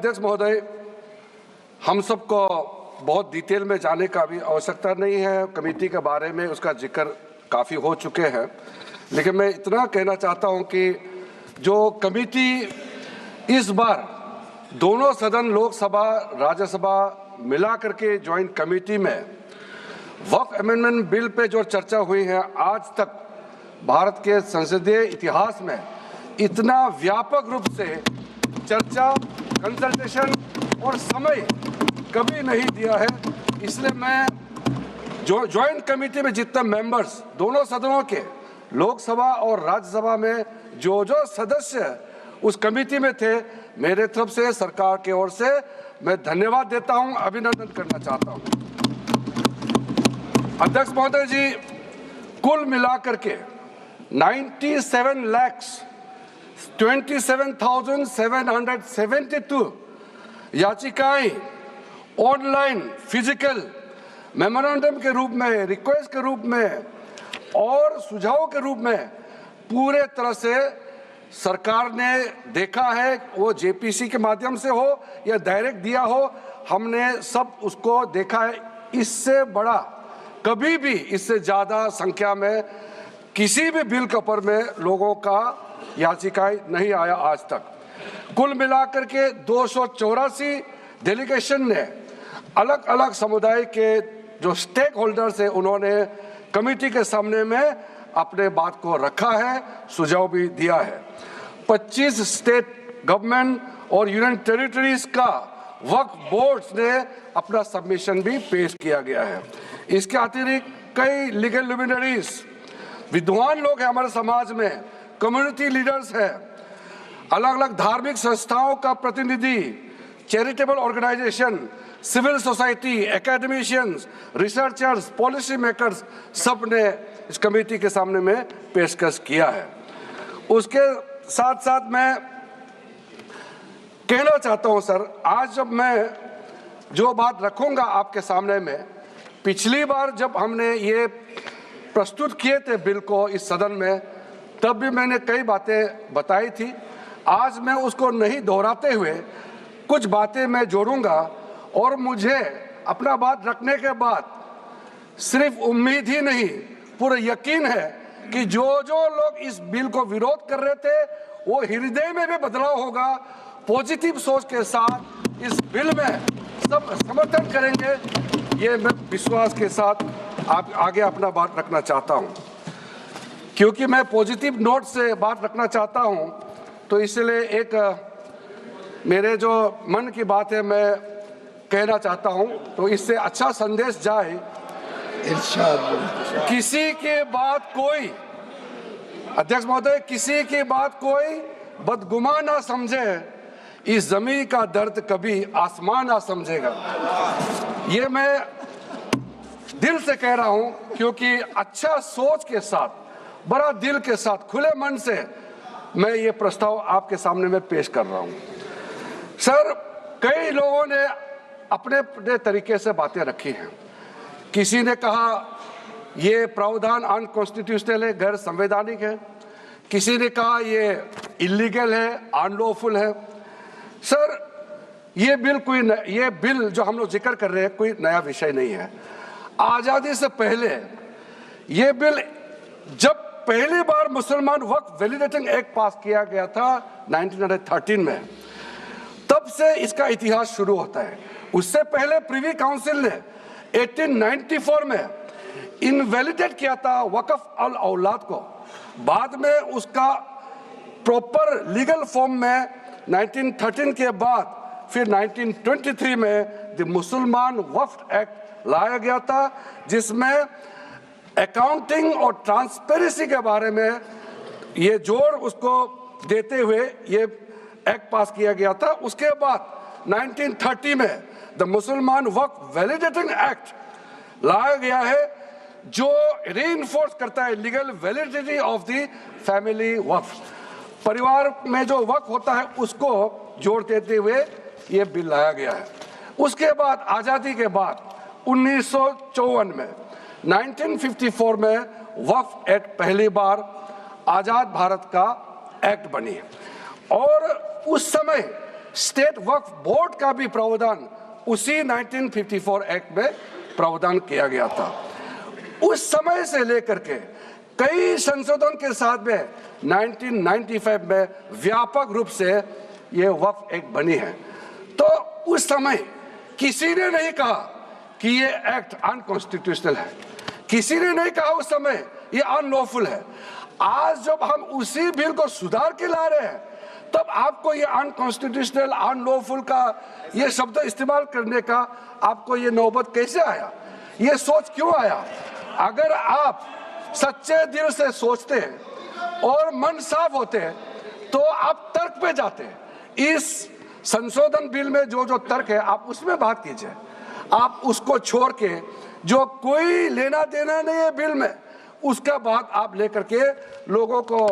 अध्यक्ष महोदय, हम सबको बहुत डिटेल में जाने का भी आवश्यकता नहीं है। कमेटी के बारे में उसका जिक्र काफ़ी हो चुके हैं, लेकिन मैं इतना कहना चाहता हूं कि जो कमेटी इस बार दोनों सदन लोकसभा राज्यसभा मिला करके ज्वाइंट कमेटी में वक्फ अमेंडमेंट बिल पे जो चर्चा हुई है, आज तक भारत के संसदीय इतिहास में इतना व्यापक रूप से चर्चा, कंसल्टेशन और समय कभी नहीं दिया है। इसलिए मैं जो ज्वाइंट कमेटी में जितने मेंबर्स दोनों सदनों के लोकसभा और राज्यसभा में जो सदस्य उस कमेटी में थे, मेरे तरफ से सरकार की ओर से मैं धन्यवाद देता हूं, अभिनंदन करना चाहता हूं। अध्यक्ष महोदय जी, कुल मिलाकर के 97,27,772 याचिकाएं ऑनलाइन, फिजिकल, मेमोरेंडम के रूप में, रिक्वेस्ट के रूप में और सुझाव के रूप में पूरे तरह से सरकार ने देखा है। वो जेपीसी के माध्यम से हो या डायरेक्ट दिया हो, हमने सब उसको देखा है। इससे बड़ा कभी भी, इससे ज़्यादा संख्या में किसी भी बिल के ऊपर में लोगों का याचिकाएं नहीं आया आज तक। कुल मिलाकर के 284 डेलीगेशन ने अलग अलग समुदाय के जो स्टेक होल्डर्स हैं, उन्होंने कमेटी के सामने में अपने बात को रखा है, सुझाव भी दिया है। 25 स्टेट गवर्नमेंट और यूनियन टेरिटरीज का वक्फ बोर्ड्स ने अपना सबमिशन भी पेश किया गया है। इसके अतिरिक्त कई लीगल लुमिनरीज, विद्वान लोग हैं हमारे समाज में, कम्युनिटी लीडर्स हैं, अलग अलग धार्मिक संस्थाओं का प्रतिनिधि, charitable organisation, civil society, academicians, researchers, policy makers, सब ने इस कमेटी के सामने में पेशकश किया है। उसके साथ साथ मैं कहना चाहता हूं सर, आज जब मैं जो बात रखूंगा आपके सामने में, पिछली बार जब हमने ये प्रस्तुत किए थे बिल को इस सदन में, तब भी मैंने कई बातें बताई थी। आज मैं उसको नहीं दोहराते हुए कुछ बातें मैं जोड़ूंगा, और मुझे अपना बात रखने के बाद सिर्फ उम्मीद ही नहीं, पूरा यकीन है कि जो लोग इस बिल को विरोध कर रहे थे, वो हृदय में भी बदलाव होगा। पॉजिटिव सोच के साथ इस बिल में सब समर्थन करेंगे, ये मैं विश्वास के साथ आप आगे अपना बात रखना चाहता हूं। क्योंकि मैं पॉजिटिव नोट से बात रखना चाहता हूं, तो इसलिए एक मेरे जो मन की बात है मैं कहना चाहता हूं, तो इससे अच्छा संदेश जाए। किसी के बात कोई, अध्यक्ष महोदय, किसी की बात कोई बदगुमान ना समझे, इस जमीन का दर्द कभी आसमान ना समझेगा। ये मैं दिल से कह रहा हूं, क्योंकि अच्छा सोच के साथ, बड़ा दिल के साथ, खुले मन से मैं ये प्रस्ताव आपके सामने में पेश कर रहा हूं। सर, कई लोगों ने अपने अपने तरीके से बातें रखी हैं। किसी ने कहा ये प्रावधान अनकॉन्स्टिट्यूशनल है, गैर संवैधानिक है। किसी ने कहा ये इलीगल है, अनलॉफुल है। सर, ये बिल जो हम लोग जिक्र कर रहे हैं, कोई नया विषय नहीं है। आज़ादी से पहले ये बिल, जब पहली बार मुसलमान वक्फ वैलिडेटिंग एक्ट पास किया गया था 1913 में, तब से इसका इतिहास शुरू होता है। उससे पहले प्रिवी काउंसिल ने 1894 में इनवैलिडेट किया था वक्फ अल औलाद को। बाद में उसका प्रॉपर लीगल फॉर्म में 1913 के बाद फिर 1923 में द मुसलमान वक्फ एक्ट लाया गया था, जिसमें अकाउंटिंग और ट्रांसपेरेंसी के बारे में ये जोर उसको देते हुए ये एक्ट पास किया गया था। उसके बाद 1930 में द मुसलमान वक्फ वैलिडेटिंग एक्ट लाया गया है, जो रीइंफोर्स करता है legal validity of the family waqf. परिवार में जो वक्फ होता है उसको जोड़ देते हुए ये बिल लाया गया है। उसके बाद आज़ादी के बाद 1954 में 1954 में वक्फ एक्ट पहली बार आज़ाद भारत का एक्ट बनी, और उस समय स्टेट वक्फ बोर्ड का भी प्रावधान उसी 1954 एक्ट में प्रावधान किया गया था। उस समय से लेकर के कई संशोधन के साथ में 1995 में व्यापक रूप से ये वक्फ एक्ट बनी है। तो उस समय किसी ने नहीं कहा कि ये एक्ट अनकॉन्स्टिट्यूशनल है, किसी ने नहीं कहा उस समय ये अनलॉफुल है। आज जब हम उसी बिल को सुधार के ला रहे हैं तब आपको ये अनकॉन्स्टिट्यूशनल अनलॉफुल का ये शब्द इस्तेमाल करने का आपको ये नौबत कैसे आया, ये सोच क्यों आया? अगर आप सच्चे दिल से सोचते और मन साफ होते तो आप तर्क पे जाते। इस संशोधन बिल में जो जो तर्क है आप उसमें बात कीजिए, आप उसको छोड़ के जो कोई लेना देना नहीं है बिल में उसका बात आप लेकर के लोगों को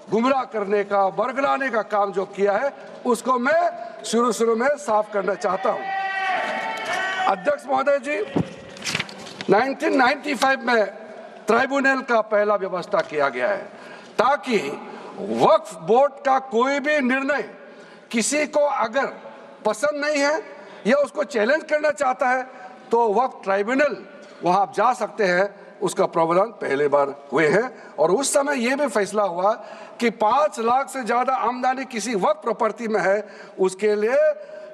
गुमराह करने का बरगलाने का काम जो किया है उसको मैं शुरू में साफ करना चाहता हूं। अध्यक्ष महोदय जी, 1995 में ट्राइब्यूनल का पहला व्यवस्था किया गया है ताकि वक्फ बोर्ड का कोई भी निर्णय किसी को अगर पसंद नहीं है या उसको चैलेंज करना चाहता है तो वक्फ ट्राइब्यूनल वहां आप जा सकते हैं। उसका प्रावधान पहले बार हुए हैं और उस समय यह भी फैसला हुआ कि 5 लाख से ज्यादा आमदनी किसी वक्फ प्रॉपर्टी में है उसके लिए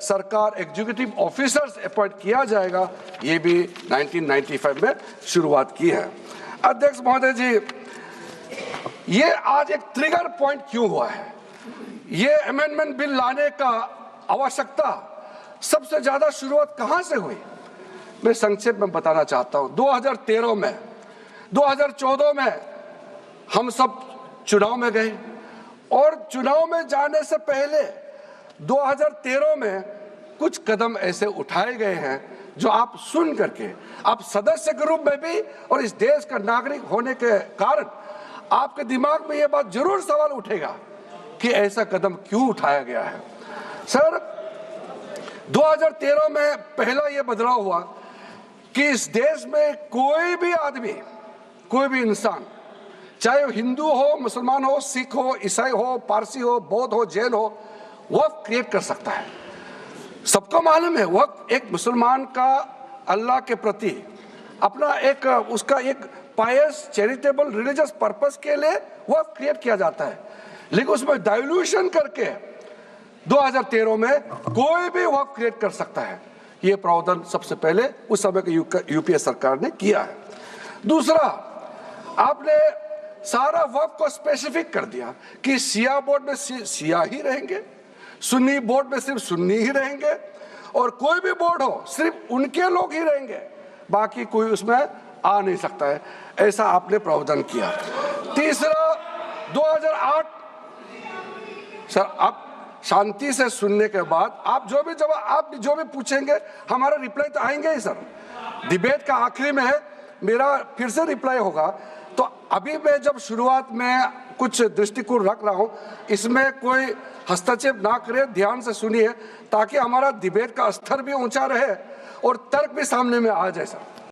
सरकार एग्जीक्यूटिव ऑफिसर्स अपॉइंट किया जाएगा। ये भी 1995 में शुरुआत की है। अध्यक्ष महोदय जी, ये आज एक ट्रिगर पॉइंट क्यों हुआ है? ये अमेंडमेंट बिल लाने का आवश्यकता सबसे ज्यादा शुरुआत कहां से हुई? मैं संक्षेप में बताना चाहता हूं। 2013 में 2014 में हम सब चुनाव में गए और चुनाव में जाने से पहले 2013 में कुछ कदम ऐसे उठाए गए हैं जो आप सुन करके आप सदस्य के रूप में भी और इस देश का नागरिक होने के कारण आपके दिमाग में यह बात जरूर सवाल उठेगा कि ऐसा कदम क्यों उठाया गया है। सर, 2013 में पहला यह बदलाव हुआ कि इस देश में कोई भी आदमी, कोई भी इंसान, चाहे वो हिंदू हो, मुसलमान हो, सिख हो, ईसाई हो, पारसी हो, बौद्ध हो, जैन हो, वक्फ क्रिएट कर सकता है। सबको मालूम है वक्फ एक मुसलमान का अल्लाह के प्रति अपना एक उसका एक पायस चैरिटेबल रिलीजियस पर्पस के लिए वक्फ क्रिएट किया जाता है, लेकिन उसमें डाइल्यूशन करके 2013 में कोई भी वक्फ क्रिएट कर सकता है। ये प्रावधान सबसे पहले उस समय के यूपीए सरकार ने किया है। दूसरा, आपने सारा वक्फ को स्पेसिफिक कर दिया कि शिया बोर्ड में शिया ही रहेंगे, सुन्नी बोर्ड में सिर्फ सुन्नी ही रहेंगे और कोई भी बोर्ड हो सिर्फ उनके लोग ही रहेंगे, बाकी कोई उसमें आ नहीं सकता है। ऐसा आपने प्रावधान किया। तीसरा, 2008, सर आप शांति से सुनने के बाद आप जो भी पूछेंगे हमारा रिप्लाई तो आएंगे ही सर। डिबेट का आखिरी में है, मेरा फिर से रिप्लाई होगा। तो अभी मैं जब शुरुआत में कुछ दृष्टिकोण रख रहा हूं, इसमें कोई हस्तक्षेप ना करे, ध्यान से सुनिए ताकि हमारा डिबेट का स्तर भी ऊंचा रहे और तर्क भी सामने में आ जाए सर।